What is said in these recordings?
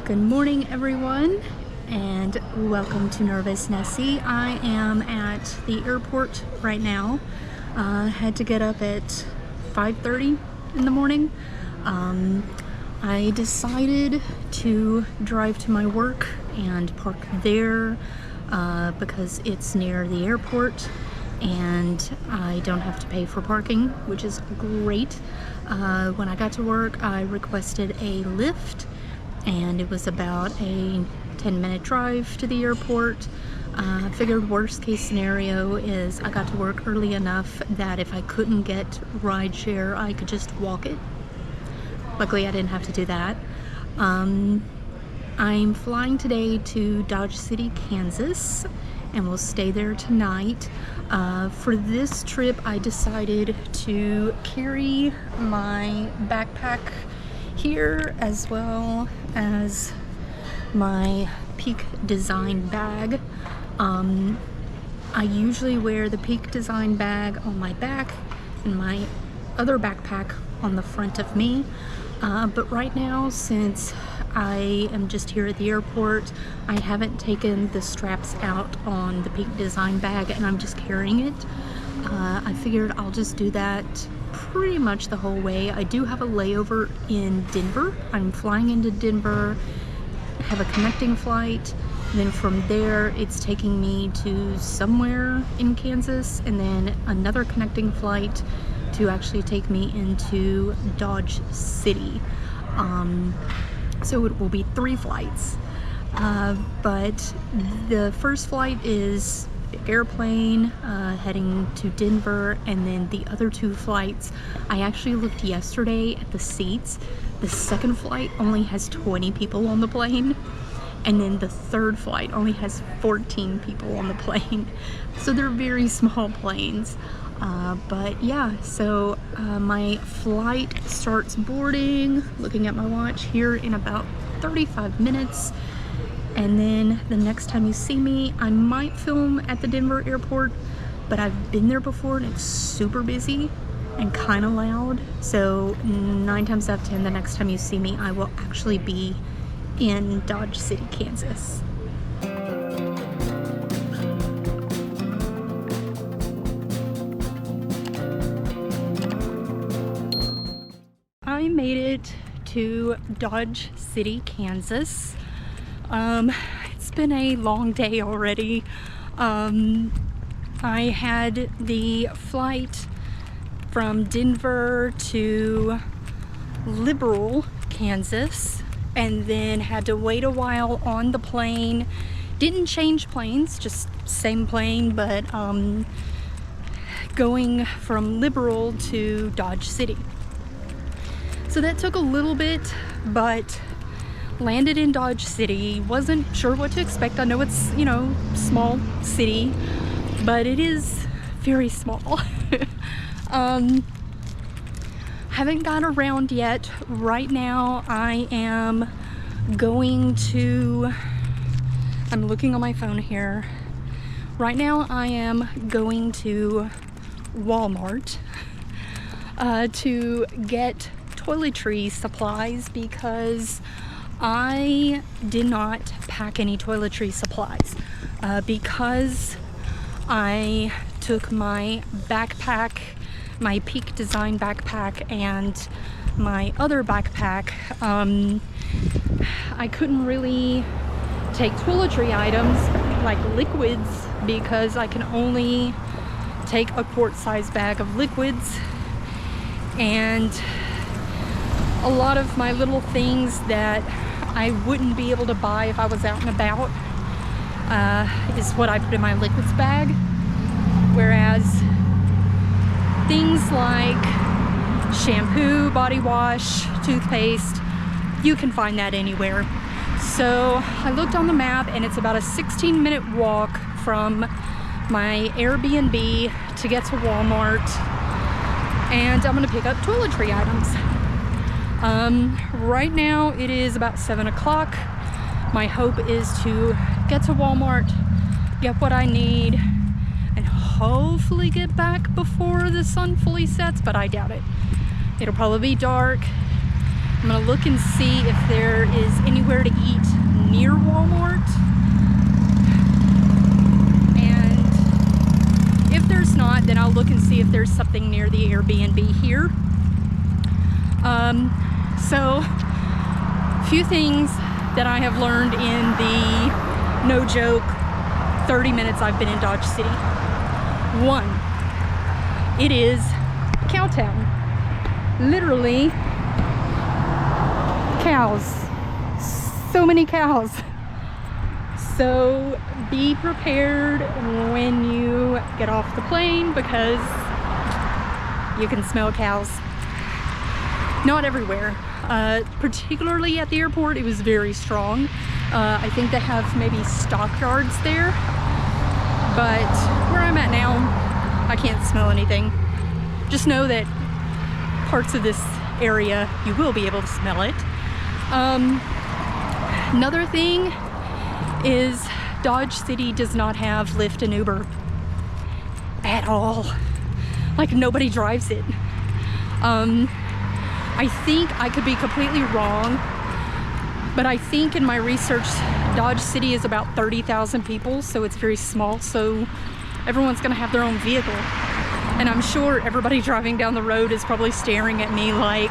Good morning, everyone, and welcome to Nervous Nessie. I am at the airport right now. Had to get up at 5:30 in the morning. I decided to drive to my work and park there because it's near the airport and I don't have to pay for parking, which is great. When I got to work, I requested a Lyft, and it was about a 10-minute drive to the airport. Figured worst case scenario is I got to work early enough that if I couldn't get rideshare, I could just walk it. Luckily, I didn't have to do that. I'm flying today to Dodge City, Kansas, and we'll stay there tonight. For this trip, I decided to carry my backpack here as well as my Peak Design bag. I usually wear the Peak Design bag on my back and my other backpack on the front of me. But right now, since I am just here at the airport, I haven't taken the straps out on the Peak Design bag and I'm just carrying it. I figured I'll just do that pretty much the whole way. I do have a layover in Denver. I'm flying into Denver, have a connecting flight, then from there it's taking me to somewhere in Kansas, and then another connecting flight to actually take me into Dodge City. So it will be 3 flights, but the first flight is airplane heading to Denver, and then the other 2 flights, I actually looked yesterday at the seats. The second flight only has 20 people on the plane, and then the third flight only has 14 people on the plane. So they're very small planes. But yeah, so my flight starts boarding, looking at my watch, here in about 35 minutes. And then the next time you see me, I might film at the Denver airport, but I've been there before and it's super busy and kind of loud. So 9 times out of 10, the next time you see me, I will actually be in Dodge City, Kansas. I made it to Dodge City, Kansas. It's been a long day already. I had the flight from Denver to Liberal, Kansas, and then had to wait a while on the plane. Didn't change planes, just same plane, but going from Liberal to Dodge City. So that took a little bit, but landed in Dodge City. Wasn't sure what to expect. I know it's, you know, small city, but it is very small. Haven't got around yet. Right now I am going to, I'm looking on my phone here. Right now I am going to Walmart to get toiletry supplies because I did not pack any toiletry supplies because I took my backpack, my Peak Design backpack, and my other backpack. I couldn't really take toiletry items like liquids because I can only take a quart-sized bag of liquids, and a lot of my little things that I wouldn't be able to buy if I was out and about is what I put in my liquids bag, whereas things like shampoo, body wash, toothpaste, you can find that anywhere. So I looked on the map and it's about a 16-minute walk from my Airbnb to get to Walmart, and I'm gonna pick up toiletry items. Right now it is about 7 o'clock. My hope is to get to Walmart, get what I need, and hopefully get back before the sun fully sets, but I doubt it. It'll probably be dark. I'm gonna look and see if there is anywhere to eat Walmart. And if there's not, then I'll look and see if there's something near the Airbnb here. So a few things that I have learned in the, no joke, 30 minutes I've been in Dodge City. One, it is Cowtown. Literally cows. So many cows. So be prepared when you get off the plane because you can smell cows. Not everywhere. Particularly at the airport, it was very strong. I think they have maybe stockyards there, but where I'm at now, I can't smell anything. Just know that parts of this area, you will be able to smell it. Another thing is Dodge City does not have Lyft and Uber at all. Like, nobody drives it. I think I could be completely wrong, but I think in my research, Dodge City is about 30,000 people, so it's very small, so everyone's gonna have their own vehicle. And I'm sure everybody driving down the road is probably staring at me like,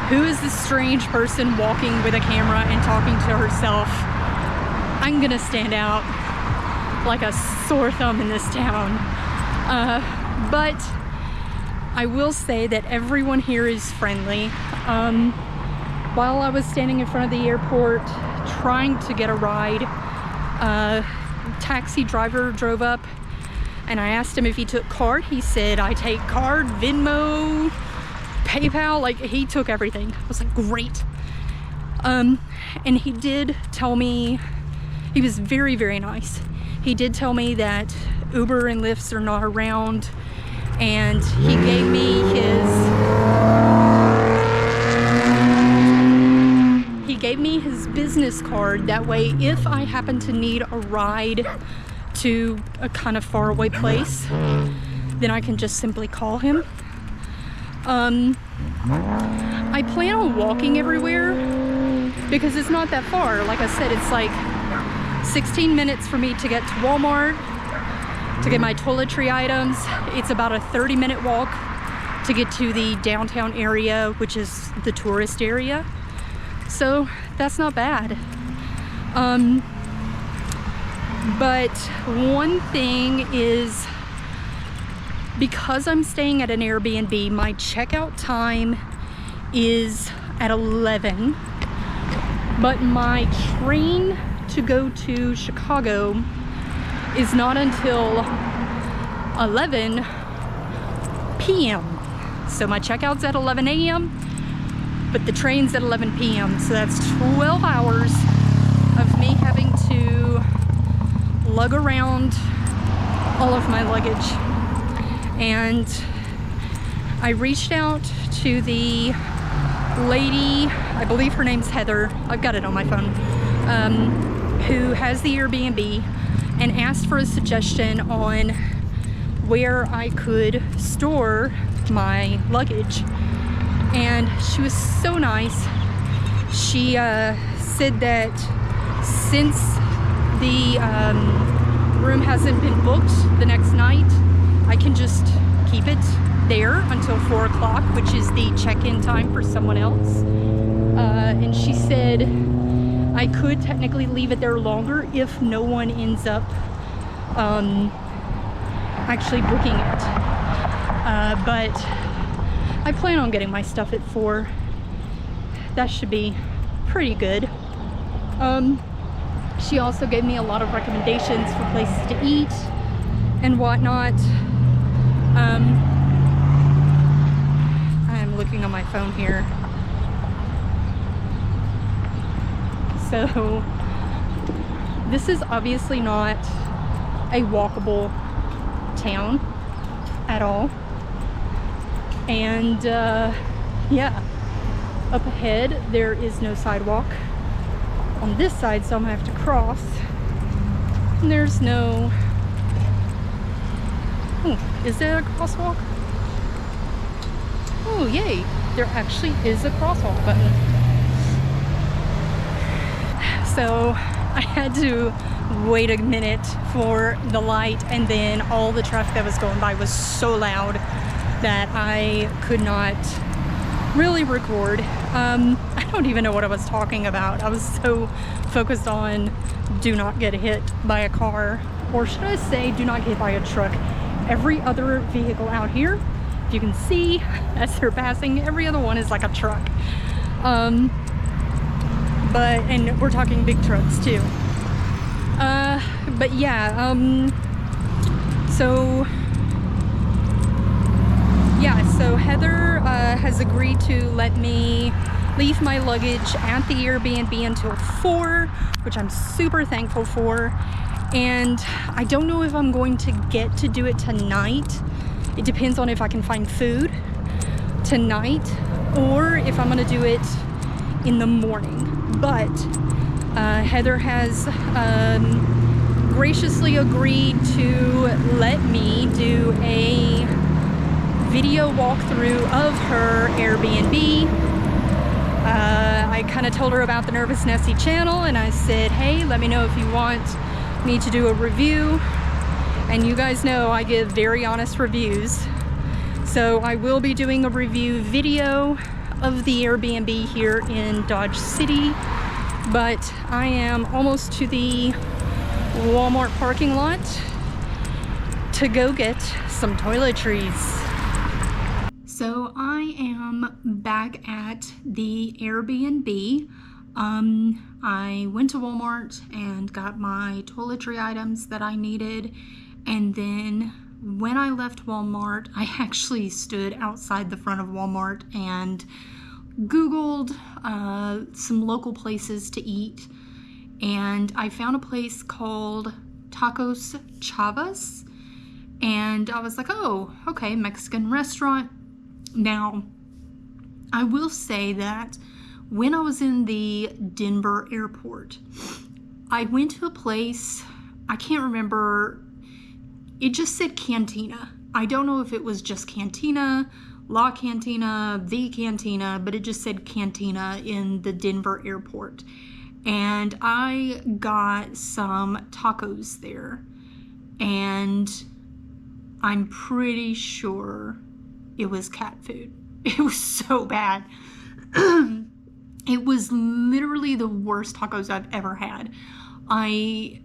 who is this strange person walking with a camera and talking to herself? I'm gonna stand out like a sore thumb in this town. But I will say that everyone here is friendly. While I was standing in front of the airport trying to get a ride, taxi driver drove up and I asked him if he took card. He said, I take card, Venmo, PayPal, like he took everything. I was like, great. And he did tell me, he was very, very nice. He did tell me that Uber and Lyfts are not around, and he gave me his business card. That way, if I happen to need a ride to a kind of faraway place, then I can just simply call him. I plan on walking everywhere because it's not that far. Like I said, it's like 16 minutes for me to get to Walmart to get my toiletry items. It's about a 30-minute walk to get to the downtown area, which is the tourist area. So that's not bad. But one thing is, because I'm staying at an Airbnb, my checkout time is at 11, but my train to go to Chicago is not until 11 p.m. So my checkout's at 11 a.m., but the train's at 11 p.m. So that's 12 hours of me having to lug around all of my luggage. And I reached out to the lady, I believe her name's Heather, I've got it on my phone, who has the Airbnb, and asked for a suggestion on where I could store my luggage. And she was so nice. She said that since the room hasn't been booked the next night, I can just keep it there until 4 o'clock, which is the check-in time for someone else. And she said I could technically leave it there longer if no one ends up actually booking it. But I plan on getting my stuff at 4. That should be pretty good. She also gave me a lot of recommendations for places to eat and whatnot. I'm looking on my phone here. So this is obviously not a walkable town at all. And yeah, up ahead there is no sidewalk on this side, so I'm gonna have to cross. And there's no, oh, is there a crosswalk? Oh yay, there actually is a crosswalk button. So I had to wait a minute for the light, and then all the traffic that was going by was so loud that I could not really record. I don't even know what I was talking about. I was so focused on do not get hit by a car, or should I say do not get hit by a truck. Every other vehicle out here, if you can see as they're passing, every other one is like a truck. And we're talking big trucks too. But yeah, so Heather has agreed to let me leave my luggage at the Airbnb until 4, which I'm super thankful for. And I don't know if I'm going to get to do it tonight. It depends on if I can find food tonight, or if I'm gonna do it in the morning. But Heather has graciously agreed to let me do a video walkthrough of her Airbnb. I kind of told her about the Nervous Nessie channel, and I said, hey, let me know if you want me to do a review. And you guys know I give very honest reviews. So I will be doing a review video of the Airbnb here in Dodge City, but I am almost to the Walmart parking lot to go get some toiletries. So I am back at the Airbnb. I went to Walmart and got my toiletry items that I needed, and then when I left Walmart, I actually stood outside the front of Walmart and Googled some local places to eat, and I found a place called Tacos Chavas, and I was like, oh, okay, Mexican restaurant. Now, I will say that when I was in the Denver airport, I went to a place, I can't remember, it just said Cantina. I don't know if it was just Cantina, La Cantina, The Cantina, but it just said Cantina in the Denver airport. And I got some tacos there, and I'm pretty sure it was cat food. It was so bad. It was literally the worst tacos I've ever had. I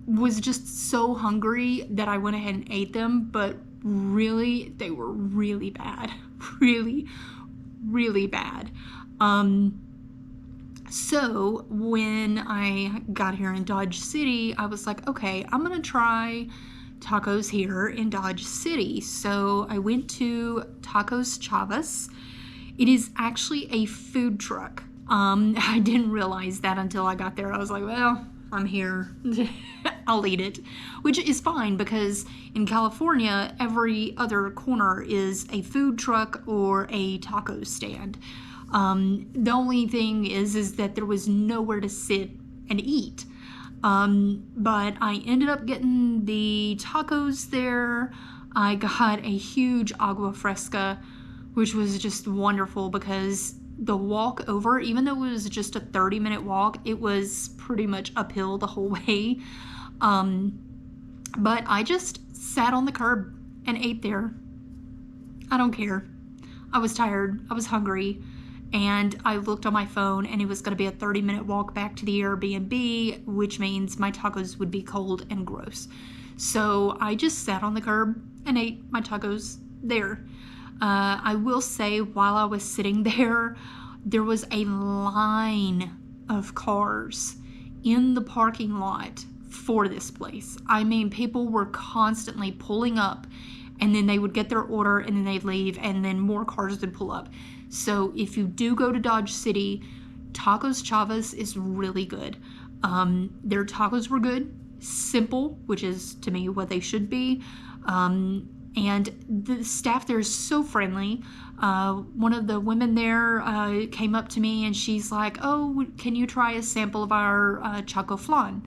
was just so hungry that I went ahead and ate them, but really, they were really bad. Really, really bad. So when I got here in Dodge City, I was like, okay, I'm gonna try tacos here in Dodge City. So I went to Tacos Chavas. It is actually a food truck. I didn't realize that until I got there. I was like, well, I'm here. I'll eat it, which is fine because in California, every other corner is a food truck or a taco stand. The only thing is that there was nowhere to sit and eat. But I ended up getting the tacos there. I got a huge agua fresca, which was just wonderful because the walk over, even though it was just a 30-minute walk, it was pretty much uphill the whole way. But I just sat on the curb and ate there. I don't care. I was tired. I was hungry. And I looked on my phone, and it was going to be a 30-minute walk back to the Airbnb, which means my tacos would be cold and gross. So I just sat on the curb and ate my tacos there. I will say, while I was sitting there, there was a line of cars in the parking lot for this place. I mean, people were constantly pulling up, and then they would get their order, and then they'd leave, and then more cars would pull up. So if you do go to Dodge City, Tacos Chavas is really good. Their tacos were good, simple, which is to me what they should be. And the staff there is so friendly. One of the women there came up to me and she's like, oh, can you try a sample of our Choco Flan?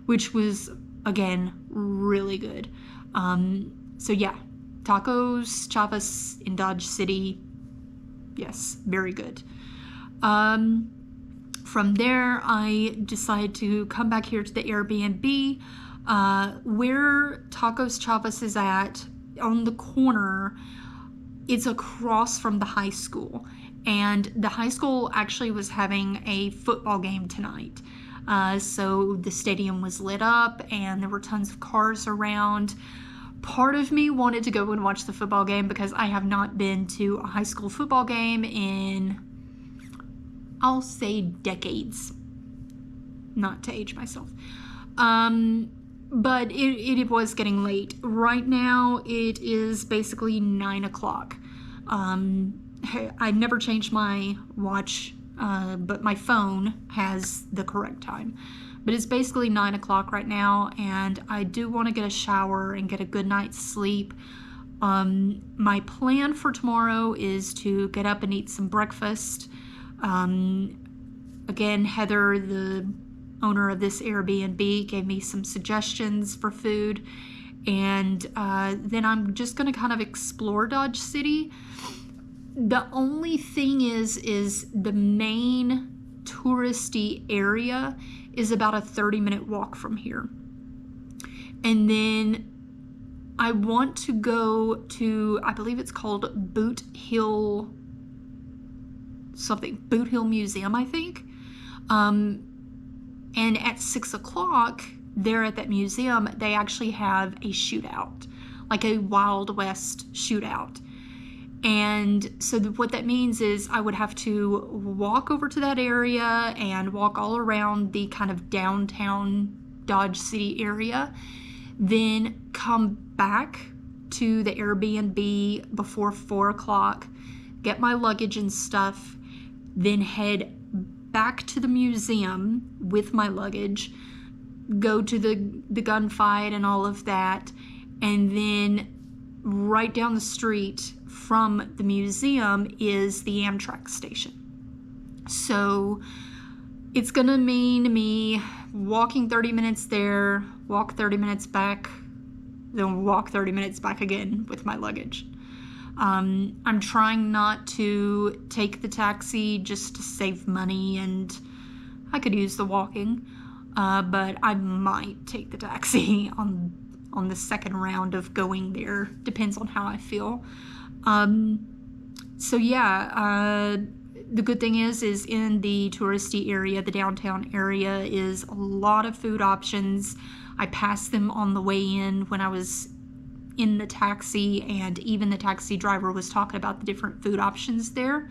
Which was, again, really good. So yeah, Tacos Chavas in Dodge City. Yes, very good. From there, I decided to come back here to the Airbnb. Where Tacos Chapas is at, on the corner, it's across from the high school. And the high school actually was having a football game tonight. So the stadium was lit up and there were tons of cars around. Part of me wanted to go and watch the football game because I have not been to a high school football game in, I'll say, decades. Not to age myself. But it was getting late. Right now, it is basically 9 o'clock. I never changed my watch, but my phone has the correct time. But it's basically 9 o'clock right now, and I do want to get a shower and get a good night's sleep. My plan for tomorrow is to get up and eat some breakfast. Again, Heather, the owner of this Airbnb, gave me some suggestions for food, and then I'm just going to kind of explore Dodge City. The only thing is the main touristy area is about a 30-minute walk from here. And then I want to go to, I believe it's called Boot Hill Museum, I think. And at 6 o'clock, there at that museum, they actually have a shootout, like a Wild West shootout. And so what that means is I would have to walk over to that area and walk all around the kind of downtown Dodge City area, then come back to the Airbnb before 4 o'clock, get my luggage and stuff, then head back to the museum with my luggage, go to the gunfight and all of that, and then right down the street from the museum is the Amtrak station. So it's gonna mean me walking 30 minutes there, walk 30 minutes back, then walk 30 minutes back again with my luggage. I'm trying not to take the taxi just to save money, and I could use the walking, but I might take the taxi on the second round of going there. Depends on how I feel. So yeah, the good thing is in the touristy area, the downtown area, is a lot of food options. I passed them on the way in when I was in the taxi, and even the taxi driver was talking about the different food options there.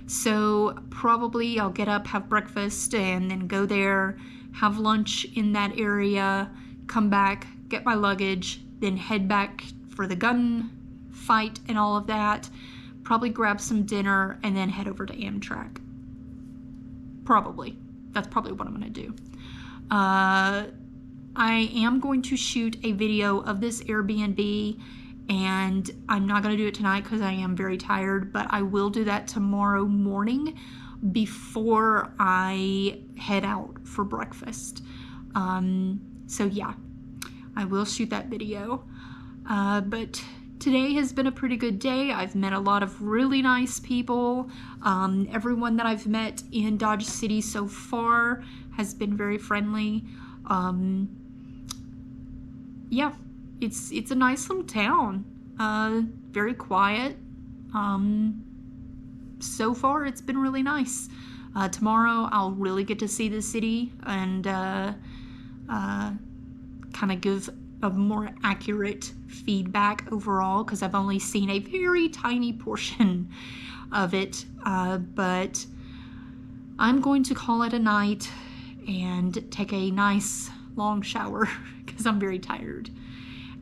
So probably I'll get up, have breakfast, and then go there, have lunch in that area, come back, get my luggage, then head back for the gun fight and all of that, probably grab some dinner, and then head over to Amtrak. Probably. That's probably what I'm gonna do. I am going to shoot a video of this Airbnb, and I'm not going to do it tonight because I am very tired, but I will do that tomorrow morning before I head out for breakfast. So yeah, I will shoot that video. But today has been a pretty good day. I've met a lot of really nice people. Everyone that I've met in Dodge City so far has been very friendly. Yeah, it's a nice little town. Very quiet. So far it's been really nice. Tomorrow I'll really get to see the city and kind of give a more accurate feedback overall, because I've only seen a very tiny portion of it. But I'm going to call it a night and take a nice long shower because I'm very tired.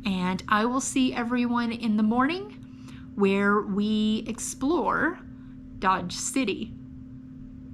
And I will see everyone in the morning where we explore Dodge City.